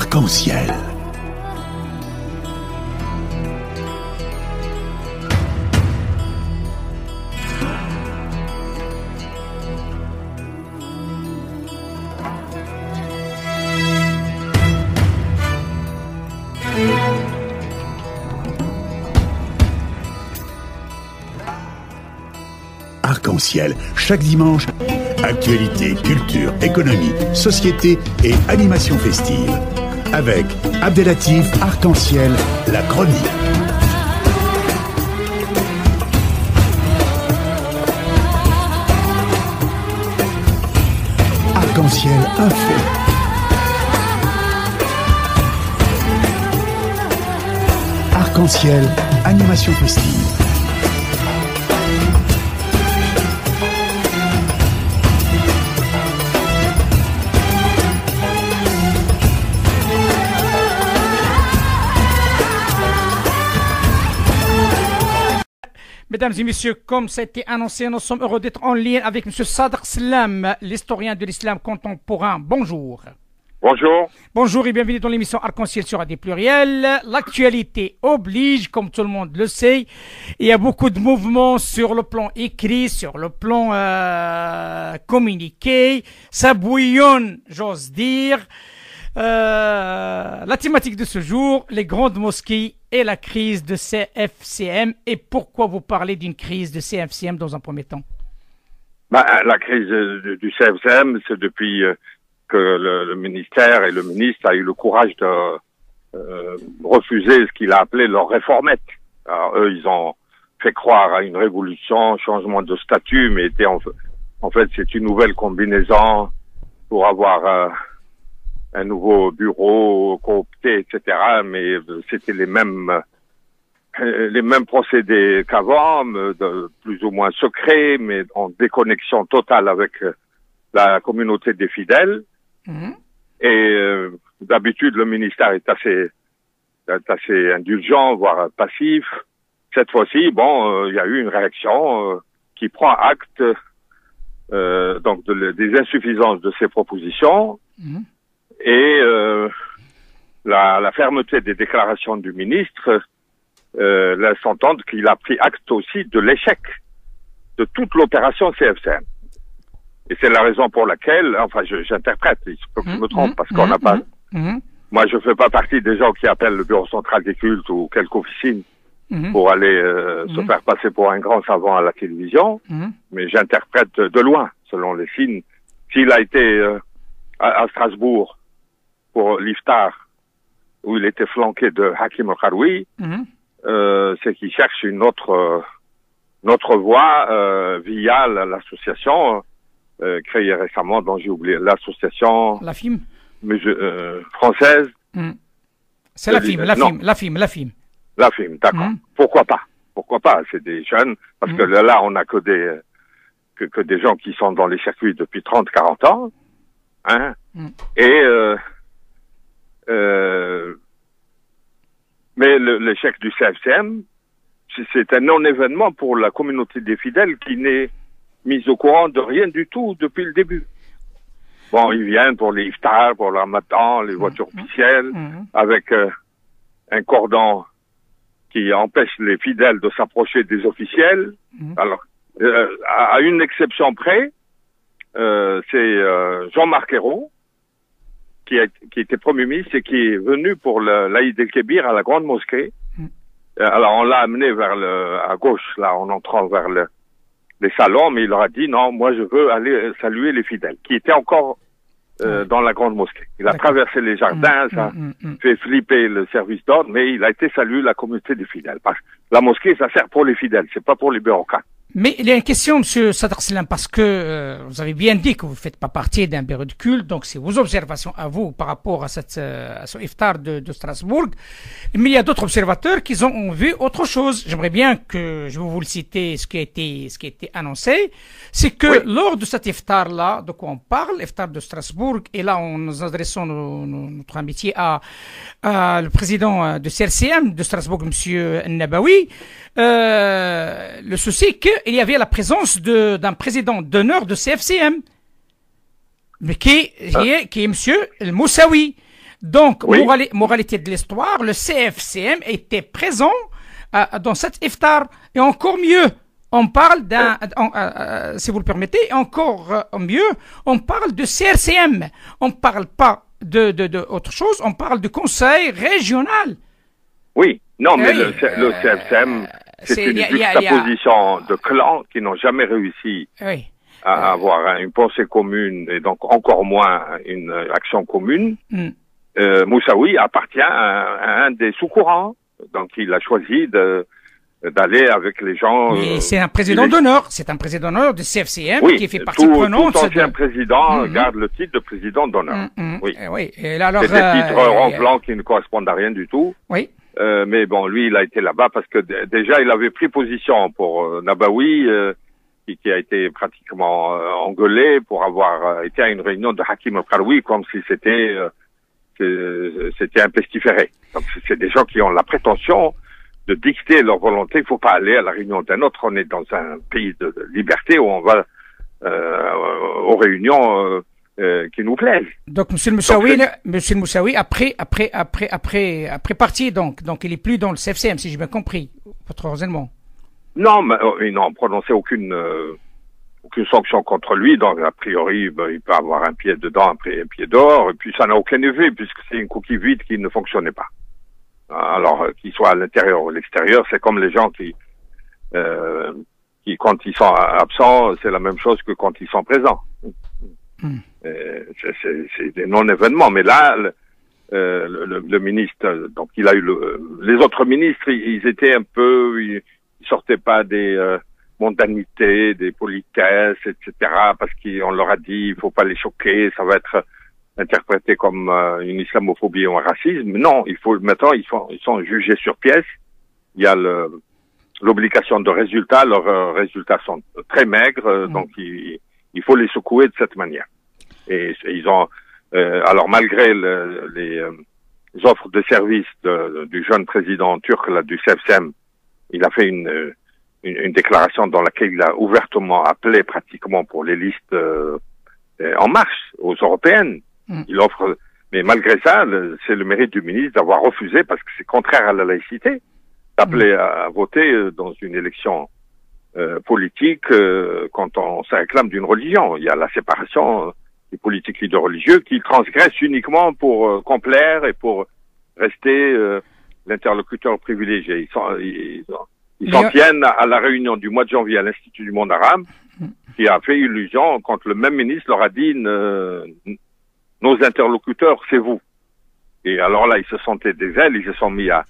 Arc-en-ciel. Arc-en-ciel, chaque dimanche, actualité, culture, économie, société et animation festive. Avec Abdelatif Arc-en-ciel, la chronique. Arc-en-ciel info. Arc-en-ciel, animation festive. Mesdames et messieurs, comme ça a été annoncé, nous sommes heureux d'être en lien avec M. Sadr Slam, l'historien de l'islam contemporain. Bonjour. Bonjour. Bonjour et bienvenue dans l'émission Arc-en-ciel sur Radio Pluriel. L'actualité oblige, comme tout le monde le sait. Il y a beaucoup de mouvements sur le plan écrit, sur le plan communiqué. Ça bouillonne, j'ose dire. La thématique de ce jour, les grandes mosquées et la crise de CFCM. Et pourquoi vous parlez d'une crise de CFCM dans un premier temps? La crise du CFCM, c'est depuis que le ministère et le ministre a eu le courage de refuser ce qu'il a appelé leur réformette. Alors, eux, ils ont fait croire à une révolution, changement de statut, mais en fait, c'est une nouvelle combinaison pour avoir un nouveau bureau coopté, etc. Mais c'était les mêmes procédés qu'avant, de plus ou moins secrets, mais en déconnexion totale avec la communauté des fidèles. Mmh. Et d'habitude, le ministère est assez indulgent, voire passif. Cette fois-ci, il y a eu une réaction qui prend acte donc des insuffisances de ces propositions. Mmh. Et la fermeté des déclarations du ministre laisse entendre qu'il a pris acte aussi de l'échec de toute l'opération CFCM. Et c'est la raison pour laquelle, enfin, j'interprète, il se peut que je me trompe, parce qu'on n'a pas... Moi, je fais pas partie des gens qui appellent le Bureau central des cultes ou quelque officine pour aller se faire passer pour un grand savant à la télévision, mais j'interprète de loin, selon les signes. S'il a été à Strasbourg pour l'Iftar, où il était flanqué de Hakim al-Kharoui, c'est qu'il cherche une autre voie via l'association créée récemment, dont j'ai oublié, l'association... La FIM française. C'est la FIM. La FIM, d'accord. Pourquoi pas? C'est des jeunes, parce que là, on n'a que des gens qui sont dans les circuits depuis 30-40 ans. Hein? Et mais l'échec du CFCM, c'est un non-événement pour la communauté des fidèles qui n'est mise au courant de rien du tout depuis le début. Bon, ils viennent pour les iftars, pour le ramadan, les voitures officielles, avec un cordon qui empêche les fidèles de s'approcher des officiels. Alors, à une exception près, c'est Jean-Marc Ayrault, qui était Premier ministre et qui est venu pour l'Aïd el-Kébir à la Grande Mosquée. Alors, on l'a amené à gauche, là, en entrant vers les salons, mais il leur a dit, non, moi, je veux aller saluer les fidèles, qui étaient encore dans la Grande Mosquée. Il a traversé les jardins, ça fait flipper le service d'ordre, mais il a été salué la communauté des fidèles. Parce que la mosquée, ça sert pour les fidèles, c'est pas pour les bureaucrates. Mais il y a une question, M. Sadr Slam, parce que vous avez bien dit que vous ne faites pas partie d'un bureau de culte, donc c'est vos observations à vous par rapport à ce iftar de Strasbourg. Mais il y a d'autres observateurs qui ont vu autre chose. J'aimerais bien que je vais vous le citer, ce qui a été annoncé. C'est que lors de cet iftar-là, de quoi on parle, l'iftar de Strasbourg, et là, nous adressons notre amitié à le président de CRCM de Strasbourg, M. Nabawi. Le souci est qu'il y avait la présence d'un président d'honneur de CFCM, mais qui est M. El Moussaoui. Donc, Oui. moralité de l'histoire, le CFCM était présent dans cet iftar. Et encore mieux, on parle si vous le permettez, encore mieux, on parle de CRCM. On parle pas de autre chose, on parle de conseil régional. Oui, non, mais Oui, le CFCM, c'est une juxtaposition de clans qui n'ont jamais réussi Oui. à avoir une pensée commune et donc encore moins une action commune. Moussaoui appartient à un des sous-courants, donc il a choisi d'aller avec les gens. Mais c'est un président d'honneur, c'est un président d'honneur du CFCM oui, qui fait partie prenante. Tout ancien président garde le titre de président d'honneur. Oui. Oui. Et là, alors, c'est des titres ronflants qui ne correspondent à rien du tout. Oui. Mais bon, lui, il a été là-bas parce que déjà, il avait pris position pour Nabawi, qui a été pratiquement engueulé pour avoir été à une réunion de Hakim al-Karoui comme si c'était un pestiféré. Donc, c'est des gens qui ont la prétention de dicter leur volonté. Il faut pas aller à la réunion d'un autre. On est dans un pays de liberté où on va aux réunions qui nous plaisent. Donc, Monsieur le Moussaoui, après parti, donc il est plus dans le CFCM, si j'ai bien compris, votre raisonnement. Non, mais ils n'ont prononcé aucune sanction contre lui, donc a priori, il peut avoir un pied dedans, un pied dehors, et puis ça n'a aucun effet, puisque c'est une coquille vide qui ne fonctionnait pas. Alors, qu'il soit à l'intérieur ou à l'extérieur, c'est comme les gens qui, quand ils sont absents, c'est la même chose que quand ils sont présents. C'est des non-événements, mais là, le ministre, donc il a eu les autres ministres, ils étaient un peu, ils sortaient pas des mondanités, des politesses, etc., parce qu'on leur a dit, il faut pas les choquer, ça va être interprété comme une islamophobie ou un racisme. Non, maintenant, ils sont jugés sur pièce. Il y a l'obligation de résultats, leurs résultats sont très maigres, donc il faut les secouer de cette manière. Et ils ont, alors malgré les offres de service du jeune président turc là, du CFCM, il a fait une déclaration dans laquelle il a ouvertement appelé pratiquement pour les listes en marche aux européennes. Il offre, mais malgré ça, c'est le mérite du ministre d'avoir refusé, parce que c'est contraire à la laïcité, d'appeler à voter dans une élection politique quand on se réclame d'une religion. Il y a la séparation des politiques et des religieux qui transgressent uniquement pour complaire et pour rester l'interlocuteur privilégié. Ils s'en tiennent à la réunion du mois de janvier à l'Institut du monde arabe, qui a fait illusion quand le même ministre leur a dit nos interlocuteurs, c'est vous. Et alors là, ils se sentaient des ailes, ils se sont mis à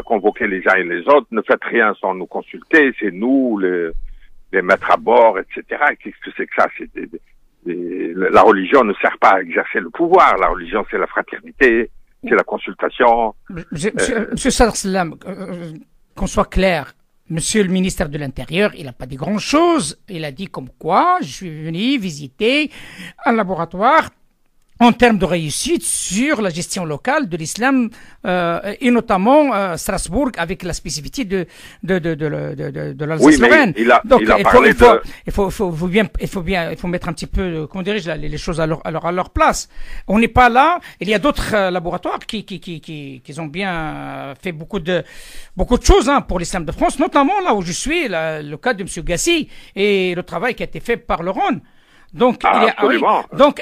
convoquer les uns et les autres. Ne faites rien sans nous consulter, c'est nous les mettre à bord, etc. Qu'est-ce que c'est que ça? La religion ne sert pas à exercer le pouvoir. La religion, c'est la fraternité, c'est la consultation. Monsieur Salam, qu'on soit clair, Monsieur le ministre de l'Intérieur, il n'a pas dit grand-chose. Il a dit comme quoi, je suis venu visiter un laboratoire en termes de réussite sur la gestion locale de l'islam et notamment Strasbourg avec la spécificité de l'Alsace-Lorraine. Donc il faut mettre un petit peu, comment dirais-je, les choses à leur place. On n'est pas là. Il y a d'autres laboratoires qui ont bien fait beaucoup de choses pour l'islam de France, notamment là où je suis, le cas de M. Gassi et le travail qui a été fait par le Rhône. Donc,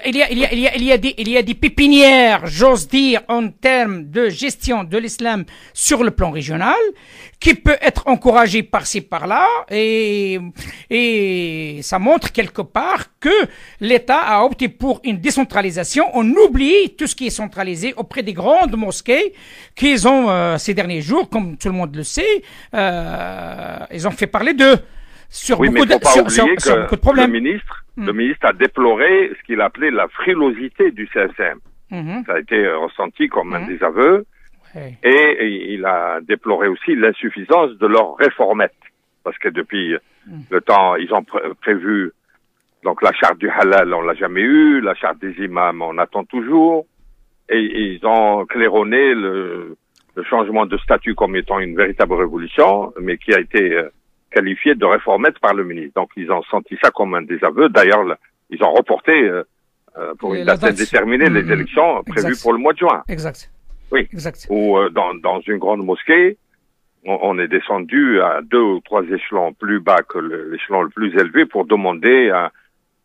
il y a des pépinières, j'ose dire, en termes de gestion de l'islam sur le plan régional, qui peut être encouragé par-ci, par-là, et ça montre quelque part que l'État a opté pour une décentralisation. On oublie tout ce qui est centralisé auprès des grandes mosquées qu'ils ont, ces derniers jours, comme tout le monde le sait, ils ont fait parler d'eux. Sur beaucoup de problèmes. Le ministre a déploré ce qu'il appelait la frilosité du CFCM. Ça a été ressenti comme un désaveu. Et il a déploré aussi l'insuffisance de leur réformette. Parce que depuis le temps, ils ont prévu, donc la charte du halal, on l'a jamais eu, la charte des imams, on attend toujours. Et ils ont claironné le changement de statut comme étant une véritable révolution, mais qui a été qualifié de réformette par le ministre. Donc ils ont senti ça comme un désaveu. D'ailleurs, ils ont reporté pour une date indéterminée les élections prévues pour le mois de juin. Exact. Oui. Exact. Ou dans une grande mosquée, on est descendu à 2 ou 3 échelons plus bas que l'échelon le plus élevé pour demander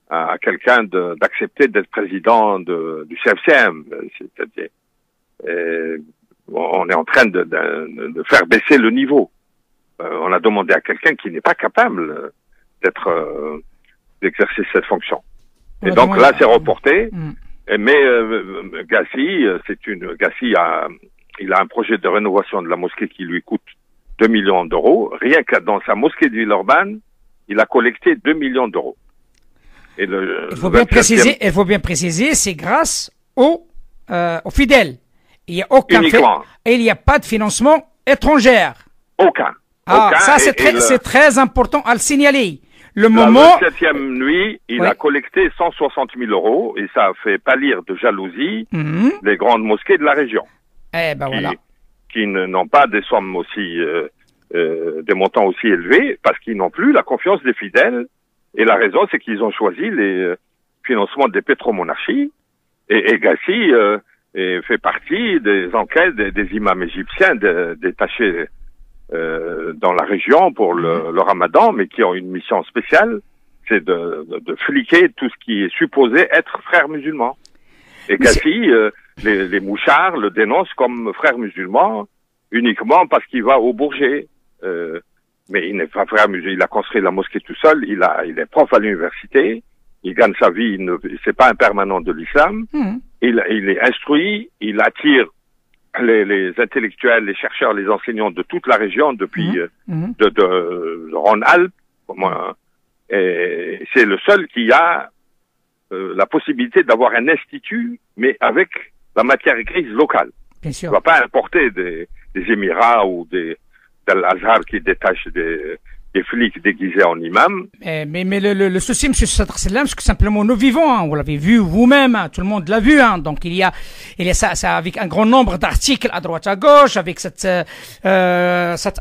à quelqu'un d'accepter d'être président du CFCM. C'est-à-dire, on est en train de faire baisser le niveau. On a demandé à quelqu'un qui n'est pas capable d'exercer cette fonction. Et donc là, c'est reporté. Mais Gassi, il a un projet de rénovation de la mosquée qui lui coûte 2 millions d'euros. Rien que dans sa mosquée de Villeurbanne, il a collecté 2 millions d'euros. Et il faut bien préciser, c'est grâce aux fidèles. Il n'y a il n'y a pas de financement étranger. Aucun. Ça c'est très important à le signaler. La 27e nuit, il a collecté 160 000 euros et ça a fait pâlir de jalousie les grandes mosquées de la région. Qui n'ont pas des sommes aussi, des montants aussi élevés parce qu'ils n'ont plus la confiance des fidèles. Et la raison, c'est qu'ils ont choisi les financements des pétromonarchies. Et Gassi fait partie des enquêtes des imams égyptiens détachés dans la région pour le Ramadan, mais qui ont une mission spéciale, c'est de fliquer tout ce qui est supposé être frères musulmans. Et Gassi, les mouchards le dénoncent comme frère musulman uniquement parce qu'il va au Bourget. Mais il n'est pas frère musulman. Il a construit la mosquée tout seul. Il est prof à l'université. Il gagne sa vie. C'est pas un permanent de l'islam. Il est instruit. Il attire les intellectuels, les chercheurs, les enseignants de toute la région depuis de Rhône-Alpes. Et c'est le seul qui a la possibilité d'avoir un institut, mais avec la matière grise locale. Bien sûr. On ne va pas importer des Émirats ou d'Al-Azhar qui détachent des flics déguisés en imams. Mais le souci, M. Sadr Selam, c'est que simplement nous vivons, vous l'avez vu vous-même, tout le monde l'a vu, donc il y a ça avec un grand nombre d'articles à droite à gauche, avec cette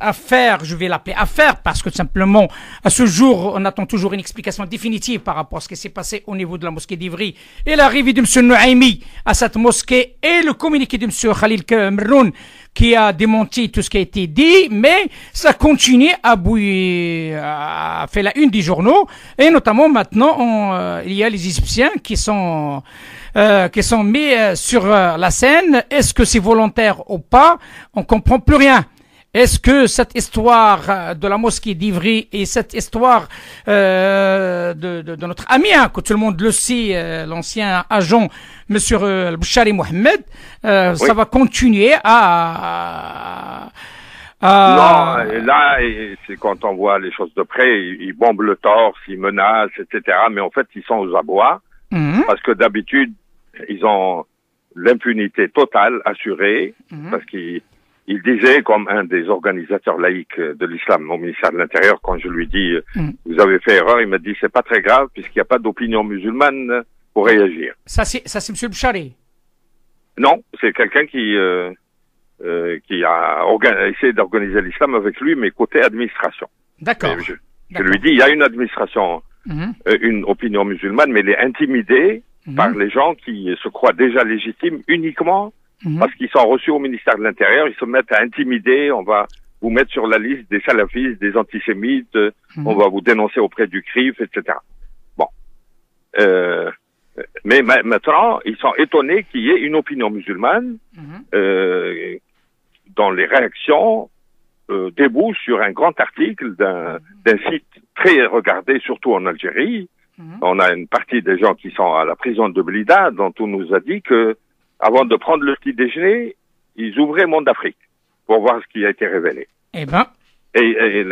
affaire, je vais l'appeler affaire, parce que simplement, à ce jour, on attend toujours une explication définitive par rapport à ce qui s'est passé au niveau de la mosquée d'Ivry et l'arrivée de M. Nouaimi à cette mosquée et le communiqué de M. Khalil Mroun qui a démenti tout ce qui a été dit, mais ça continue à bouillir, à faire la une des journaux, et notamment maintenant, il y a les Égyptiens qui sont mis sur la scène. Est-ce que c'est volontaire ou pas? On comprend plus rien. Est-ce que cette histoire de la mosquée d'Ivry et cette histoire de notre ami, que tout le monde le sait, l'ancien agent, Monsieur Bouchari Mohamed, ça va continuer à Non, et là, c'est quand on voit les choses de près, ils bombent le torse, ils menacent, etc. Mais en fait, ils sont aux abois, parce que d'habitude, ils ont l'impunité totale assurée, parce qu'ils disait, comme un des organisateurs laïcs de l'islam au ministère de l'Intérieur, quand je lui dis vous avez fait erreur, il m'a dit c'est pas très grave puisqu'il n'y a pas d'opinion musulmane pour réagir. Ça c'est M. Bouchari. Non, c'est quelqu'un qui a essayé d'organiser l'islam avec lui, mais côté administration. D'accord. Je lui dis il y a une administration, une opinion musulmane, mais elle est intimidée par les gens qui se croient déjà légitimes uniquement parce qu'ils sont reçus au ministère de l'Intérieur, ils se mettent à intimider, on va vous mettre sur la liste des salafistes, des antisémites, on va vous dénoncer auprès du CRIF, etc. Bon. Mais maintenant, ils sont étonnés qu'il y ait une opinion musulmane dont les réactions débouchent sur un grand article d'un site très regardé, surtout en Algérie. On a une partie des gens qui sont à la prison de Blida, dont on nous a dit que avant de prendre le petit déjeuner, ils ouvraient Monde d'Afrique pour voir ce qui a été révélé. Eh ben. Et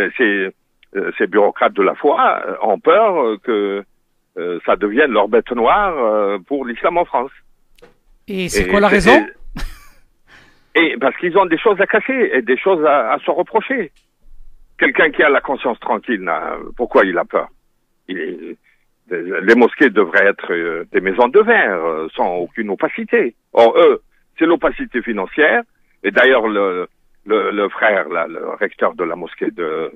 ces bureaucrates de la foi ont peur que ça devienne leur bête noire pour l'islam en France. Et c'est quoi la raison? Et parce qu'ils ont des choses à casser et des choses à se reprocher. Quelqu'un qui a la conscience tranquille, pourquoi il a peur? Les mosquées devraient être des maisons de verre, sans aucune opacité. Or, eux, c'est l'opacité financière. Et d'ailleurs, le frère, là, le recteur de la mosquée de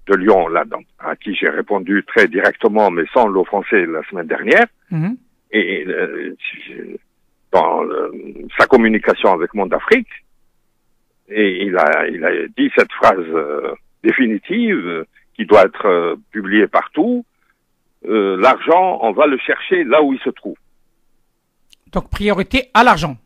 Lyon, là, à qui j'ai répondu très directement, mais sans l'offenser la semaine dernière, Et dans sa communication avec Monde Afrique, et il a dit cette phrase définitive qui doit être publiée partout. L'argent, on va le chercher là où il se trouve. Donc, priorité à l'argent.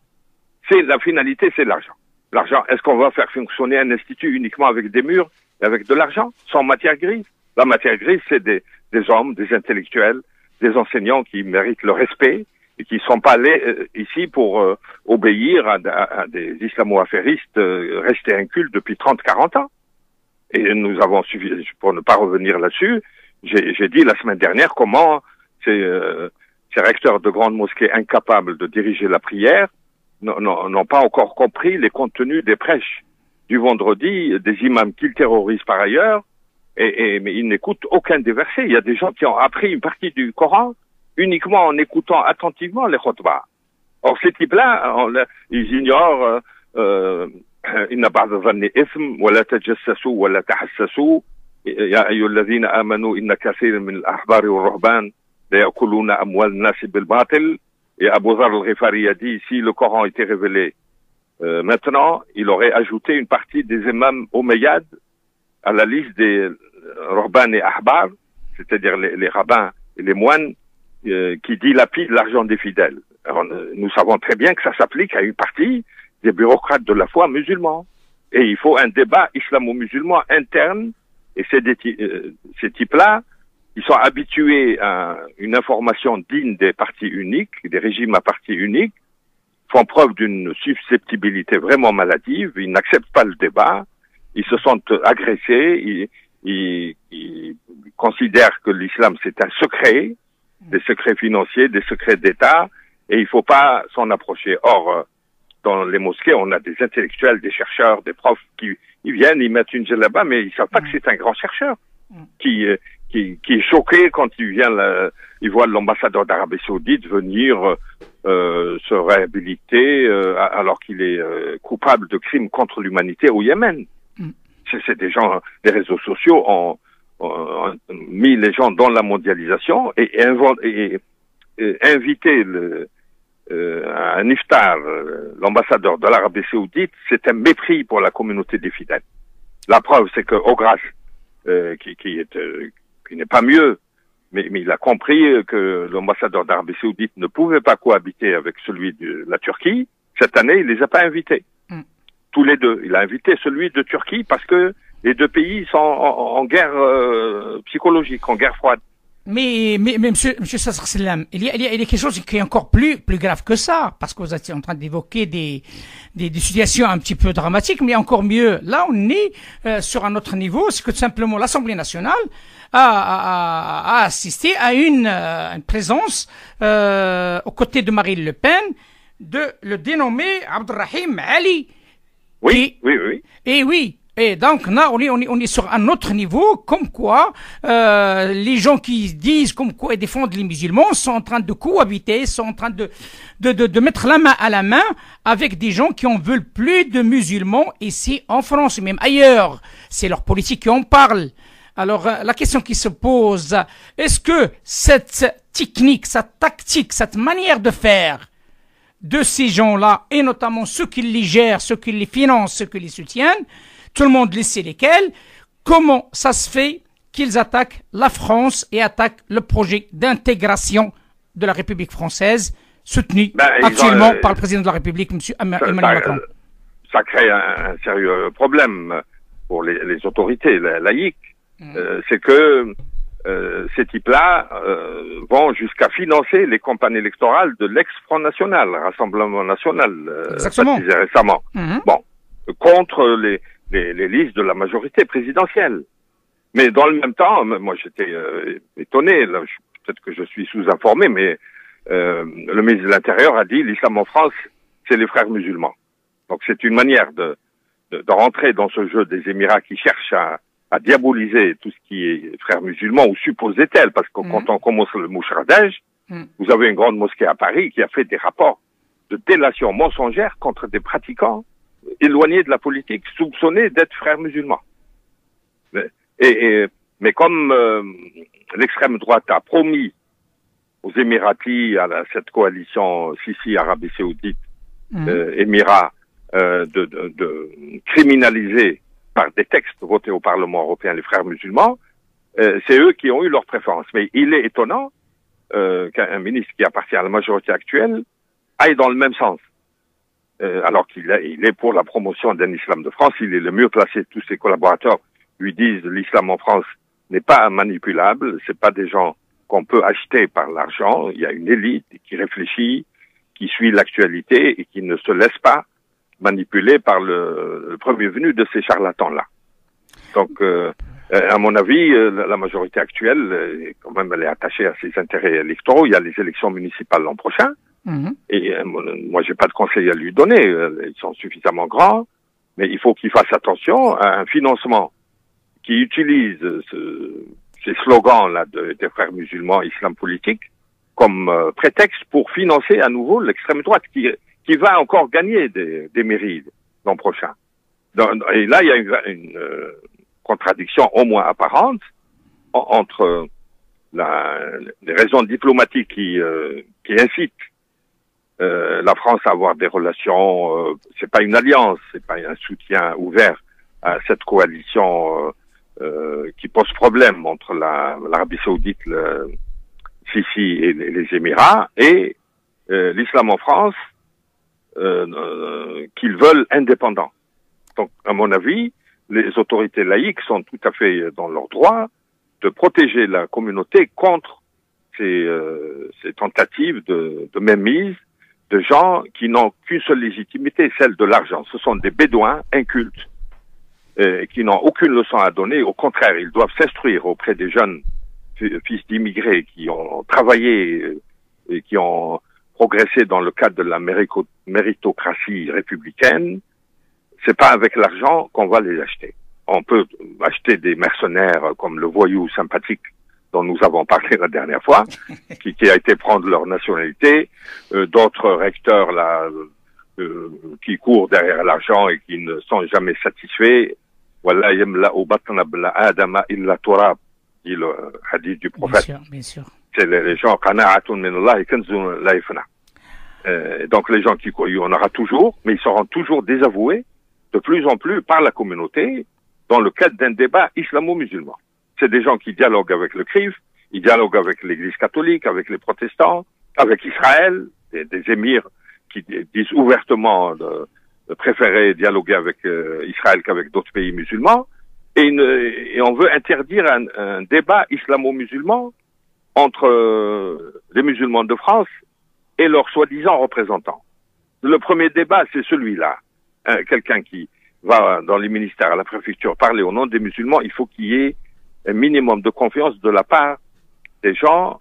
C'est la finalité, c'est l'argent. L'argent, est-ce qu'on va faire fonctionner un institut uniquement avec des murs et avec de l'argent, sans matière grise? La matière grise, c'est des hommes, des intellectuels, des enseignants qui méritent le respect et qui ne sont pas allés ici pour obéir à des islamo-affairistes restés incultes depuis 30-40 ans. Et nous avons suffi, pour ne pas revenir là-dessus, j'ai dit la semaine dernière comment ces recteurs de grandes mosquées incapables de diriger la prière n'ont pas encore compris les contenus des prêches du vendredi, des imams qu'ils terrorisent par ailleurs, mais ils n'écoutent aucun des versets. Il y a des gens qui ont appris une partie du Coran uniquement en écoutant attentivement les khutbahs. Or, ces types-là, ils ignorent inna ba'da dhanni ithm wa la tajassasu wa la tahassasu ya ayyuhalladhina amanu inna kathiran min al-ahbari wal-ruhban la ya'kuluna amwal an-nas bil-batil. Et Abu Dharr al-Ghifari a dit, si le Coran était révélé maintenant, il aurait ajouté une partie des imams omeyyades à la liste des ruhban et ahbar, c'est-à-dire les rabbins et les moines qui dilapident l'argent des fidèles. Alors, nous savons très bien que ça s'applique à une partie des bureaucrates de la foi musulmans. Et il faut un débat islamo-musulman interne, et ces types-là, ils sont habitués à une information digne des partis uniques, des régimes à partis uniques, font preuve d'une susceptibilité vraiment maladive, ils n'acceptent pas le débat, ils se sentent agressés, ils considèrent que l'islam c'est un secret, des secrets financiers, des secrets d'État, et il faut pas s'en approcher. Or, dans les mosquées, on a des intellectuels, des chercheurs, des profs qui ils viennent, ils mettent une djellaba, mais ils savent pas que c'est un grand chercheur qui est choqué quand il voit l'ambassadeur d'Arabie Saoudite venir se réhabiliter alors qu'il est coupable de crimes contre l'humanité au Yémen. C'est des gens, les réseaux sociaux ont mis les gens dans la mondialisation et invité un iftar, l'ambassadeur de l'Arabie Saoudite, c'est un mépris pour la communauté des fidèles. La preuve, c'est que Ogras, qui n'est pas mieux, mais il a compris que l'ambassadeur d'Arabie Saoudite ne pouvait pas cohabiter avec celui de la Turquie. Cette année, il les a pas invités. Tous les deux. Il a invité celui de Turquie parce que les deux pays sont en guerre psychologique, en guerre froide. Mais monsieur Sassar, il y a quelque chose qui est encore plus grave que ça, parce que vous êtes en train d'évoquer des situations un petit peu dramatiques, mais encore mieux. Là, on est sur un autre niveau, c'est que tout simplement l'Assemblée nationale a assisté à une présence aux côtés de Marine Le Pen de le dénommé Abdelrahim Ali. Oui. Et oui. Et donc là, on est sur un autre niveau, comme quoi les gens qui disent comme quoi ils défendent les musulmans sont en train de cohabiter, sont en train de mettre la main à la main avec des gens qui en veulent plus de musulmans ici en France, même ailleurs. C'est leur politique qui en parle. Alors la question qui se pose, est-ce que cette technique, cette tactique, cette manière de faire de ces gens-là, et notamment ceux qui les gèrent, ceux qui les financent, ceux qui les soutiennent, tout le monde le sait lesquels, comment ça se fait qu'ils attaquent la France et attaquent le projet d'intégration de la République française, soutenu actuellement par le président de la République, M. Emmanuel Macron? Ça crée un sérieux problème pour les autorités laïques. C'est que ces types-là vont jusqu'à financer les campagnes électorales de l'ex-Front National, Rassemblement National, baptisé récemment. Bon, contre les listes de la majorité présidentielle. Mais dans le même temps, moi j'étais étonné, peut-être que je suis sous-informé, mais le ministre de l'Intérieur a dit l'islam en France, c'est les frères musulmans. Donc c'est une manière de rentrer dans ce jeu des Émirats qui cherchent à diaboliser tout ce qui est frères musulmans, ou supposait-elle, parce que quand on commence le mouchardage, vous avez une grande mosquée à Paris qui a fait des rapports de délation mensongère contre des pratiquants éloignés de la politique, soupçonnés d'être frères musulmans. Mais comme l'extrême droite a promis aux Émiratis, cette coalition Sisi, Arabie Saoudite, Émirats, de criminaliser par des textes votés au Parlement européen les frères musulmans, c'est eux qui ont eu leur préférence. Mais il est étonnant qu'un ministre qui appartient à la majorité actuelle aille dans le même sens. Alors qu'il est pour la promotion d'un islam de France, il est le mieux placé. Tous ses collaborateurs lui disent l'islam en France n'est pas manipulable, c'est pas des gens qu'on peut acheter par l'argent. Il y a une élite qui réfléchit, qui suit l'actualité et qui ne se laisse pas manipuler par le premier venu de ces charlatans-là. Donc, à mon avis, la majorité actuelle, quand même, elle est attachée à ses intérêts électoraux. Il y a les élections municipales l'an prochain. Et moi, j'ai pas de conseil à lui donner. Ils sont suffisamment grands, mais il faut qu'il fasse attention à un financement qui utilise ces slogans-là des frères musulmans, islam politique, comme prétexte pour financer à nouveau l'extrême droite qui va encore gagner des mairies l'an prochain. Et là, il y a une contradiction au moins apparente entre les raisons diplomatiques qui incitent la France à avoir des relations, c'est pas une alliance, c'est pas un soutien ouvert à cette coalition qui pose problème entre l'Arabie Saoudite, le Sisi et les Émirats, et l'islam en France, qu'ils veulent indépendants. Donc, à mon avis, les autorités laïques sont tout à fait dans leur droit de protéger la communauté contre ces tentatives de mainmise de gens qui n'ont qu'une seule légitimité, celle de l'argent. Ce sont des bédouins incultes qui n'ont aucune leçon à donner. Au contraire, ils doivent s'instruire auprès des jeunes fils d'immigrés qui ont travaillé et qui ont progressé dans le cadre de la méritocratie républicaine. C'est pas avec l'argent qu'on va les acheter. On peut acheter des mercenaires comme le voyou sympathique dont nous avons parlé la dernière fois, qui a été prendre leur nationalité, d'autres recteurs là qui courent derrière l'argent et qui ne sont jamais satisfaits. Voilà, yamla'u batna bil adama illa turab, dit le hadith du prophète. Bien sûr. C'est les gens qana'atun min Allah kanzun la yafna. Donc les gens il y en aura toujours, mais ils seront toujours désavoués de plus en plus par la communauté dans le cadre d'un débat islamo-musulman. C'est des gens qui dialoguent avec le CRIF, ils dialoguent avec l'Église catholique, avec les protestants, avec Israël, des émirs qui disent ouvertement de préférer dialoguer avec Israël qu'avec d'autres pays musulmans, et on veut interdire un débat islamo-musulman entre les musulmans de France et leurs soi-disant représentants. Le premier débat, c'est celui-là. Quelqu'un qui va dans les ministères, à la préfecture, parler au nom des musulmans, il faut qu'il y ait un minimum de confiance de la part des gens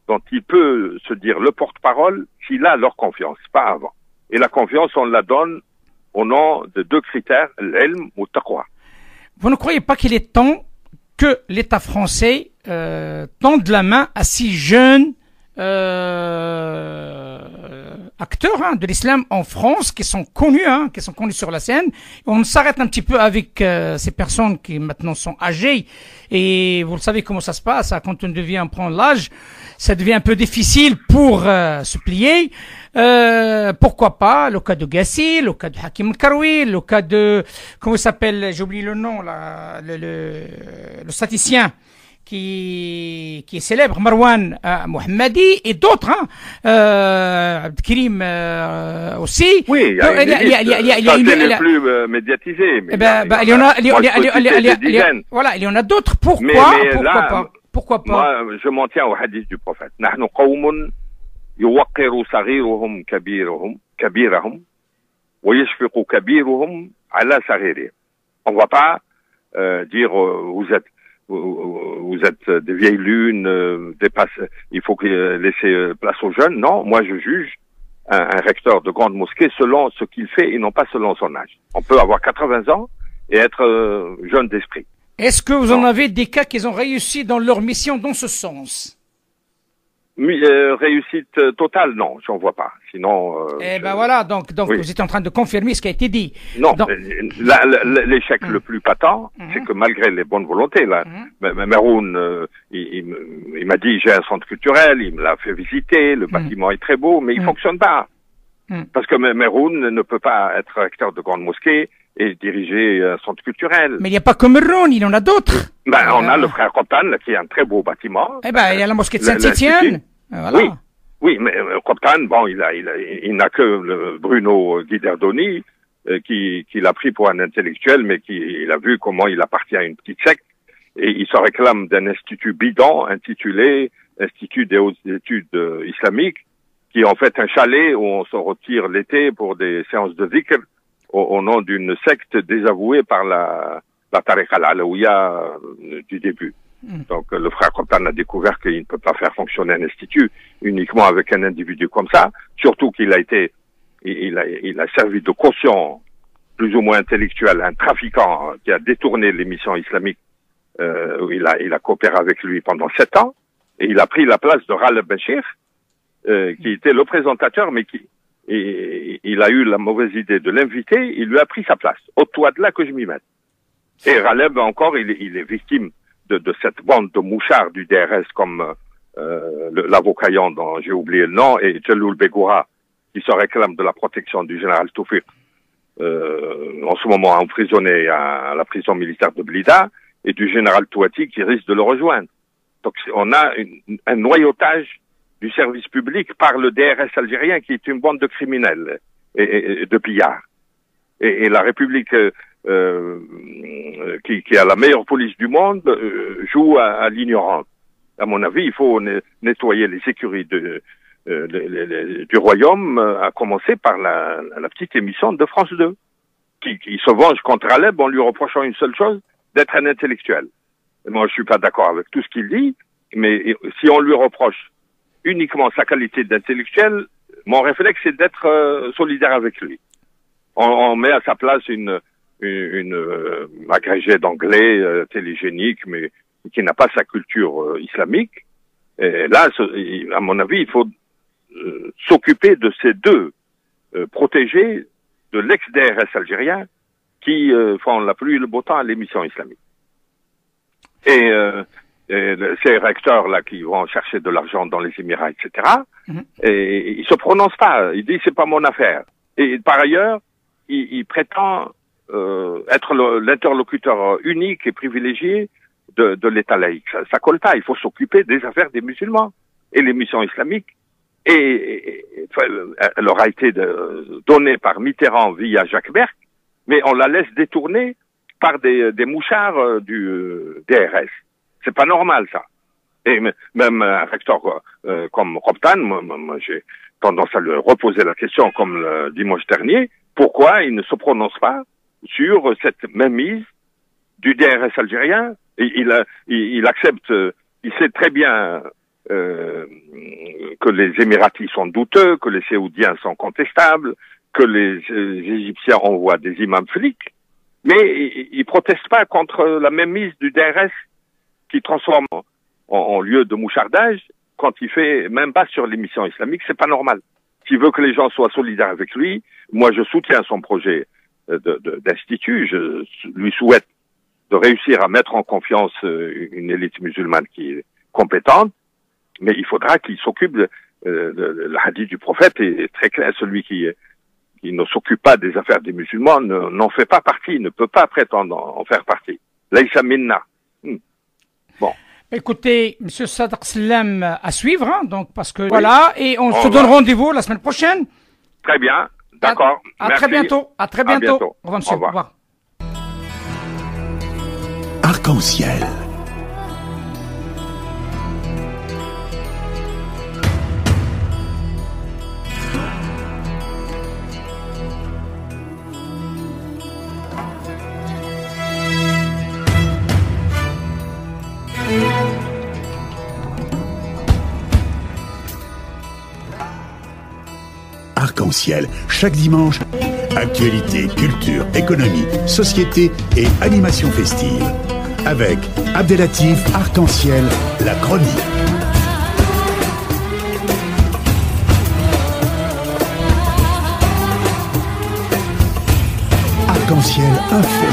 dont il peut se dire le porte-parole s'il a leur confiance, pas avant. Et la confiance, on la donne au nom de deux critères, l'ilm ou taqwa. Vous ne croyez pas qu'il est temps que l'État français tende la main à ces jeunes acteurs de l'islam en France qui sont connus sur la scène? On s'arrête un petit peu avec ces personnes qui maintenant sont âgées, et vous le savez comment ça se passe, quand on prend l'âge, ça devient un peu difficile pour se plier. Pourquoi pas le cas de Gassi, le cas de Hakim Karoui, le cas de, comment il s'appelle, j'ai oublié le nom là, le statisticien qui est célèbre, Marwan Mohammadi, et d'autres, Abdelkrim aussi. Oui, ça c'est les plus médiatisés. Il y en a d'autres. Pourquoi pas? Moi, je m'en tiens au hadith du prophète. نحن قوم يوقر صغيرهم كبيرهم ويشفق كبيرهم على صغيرهم. On va pas dire vous êtes des vieilles lunes, il faut laisser place aux jeunes. Non, moi je juge un recteur de grande mosquée selon ce qu'il fait et non pas selon son âge. On peut avoir 80 ans et être jeune d'esprit. Est-ce que vous en avez des cas qui ont réussi dans leur mission dans ce sens? Réussite totale, non, j'en vois pas. Sinon. Voilà, donc oui. Vous êtes en train de confirmer ce qui a été dit. Non, l'échec le plus patent, c'est que malgré les bonnes volontés, là, Meroun, il m'a dit j'ai un centre culturel, il me l'a fait visiter, le bâtiment est très beau, mais il fonctionne pas. Parce que Meroun ne peut pas être recteur de grande mosquée et diriger un centre culturel. Mais il n'y a pas que Meroun, il y en a d'autres. On a le frère Coptan, qui est un très beau bâtiment. Il y a la mosquée de Saint-Étienne. Voilà. Oui, mais Coptan, il n'a que le Bruno Guiderdoni, qui l'a pris pour un intellectuel, mais il a vu comment il appartient à une petite secte, et il se réclame d'un institut bidon intitulé Institut des hautes études islamiques, qui est en fait un chalet où on se retire l'été pour des séances de zikr au nom d'une secte désavouée par la tariqa al-alaouia du début. Donc le frère Coptan a découvert qu'il ne peut pas faire fonctionner un institut uniquement avec un individu comme ça, surtout qu'il a été, il a servi de caution plus ou moins intellectuel, un trafiquant qui a détourné l'émission islamique, où il a coopéré avec lui pendant 7 ans, et il a pris la place de Ghaleb Béchir, qui était le présentateur, mais il a eu la mauvaise idée de l'inviter, il lui a pris sa place. Au-delà de là que je m'y mette. Et Ghaleb encore, il est victime de cette bande de mouchards du DRS comme l'avocat dont j'ai oublié le nom, et Djeloul Begoura, qui se réclame de la protection du général Toufiq, en ce moment emprisonné à la prison militaire de Blida, et du général Touati qui risque de le rejoindre. Donc on a un noyautage du service public par le DRS algérien qui est une bande de criminels et de pillards. Et la République qui a la meilleure police du monde joue à l'ignorance. À mon avis, il faut nettoyer les écuries du royaume, à commencer par la petite émission de France 2, qui se venge contre Aleb en lui reprochant une seule chose, d'être un intellectuel. Et moi, je suis pas d'accord avec tout ce qu'il dit, mais si on lui reproche uniquement sa qualité d'intellectuel, mon réflexe c'est d'être solidaire avec lui. On met à sa place une agrégée d'anglais télégénique, mais qui n'a pas sa culture islamique. Et là, à mon avis, il faut s'occuper de ces deux protégés de l'ex-DRS algérien qui font la pluie et le beau temps à l'émission islamique. Et ces recteurs-là qui vont chercher de l'argent dans les Émirats, etc., et ils se prononcent pas. Ils disent c'est pas mon affaire. Et par ailleurs, il prétend être l'interlocuteur unique et privilégié de l'État laïque. Ça colle pas. Il faut s'occuper des affaires des musulmans. Et les missions islamiques, elle aura été donnée par Mitterrand via Jacques Berck, mais on la laisse détourner par des mouchards du DRS. C'est pas normal, ça. Et même un recteur comme Coptan, moi j'ai tendance à lui reposer la question comme le dimanche dernier, pourquoi il ne se prononce pas sur cette mainmise du DRS algérien? Il accepte, il sait très bien que les Émiratis sont douteux, que les Séoudiens sont contestables, que les Égyptiens envoient des imams flics, mais il proteste pas contre la mainmise du DRS qui transforme en lieu de mouchardage quand il fait même pas sur l'émission islamique. C'est pas normal. S'il veut que les gens soient solidaires avec lui, moi je soutiens son projet d'institut. Je lui souhaite de réussir à mettre en confiance une élite musulmane qui est compétente, mais il faudra qu'il s'occupe le hadith du prophète est très clair. Celui qui ne s'occupe pas des affaires des musulmans n'en fait pas partie, ne peut pas prétendre en faire partie. Laïsa minna. Bon. Écoutez, Monsieur Sadr Salem, à suivre, hein, donc parce que voilà, et on se donne rendez-vous la semaine prochaine. Très bien, d'accord. À très bientôt. À très bientôt. Au revoir, monsieur. Au revoir. Arc-en-ciel. Arc-en-ciel, chaque dimanche, actualité, culture, économie, société et animation festive. Avec Abdelatif Arc-en-ciel, la chronique. Arc-en-ciel info.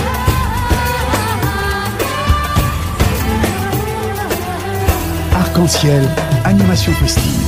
Arc-en-ciel, animation festive.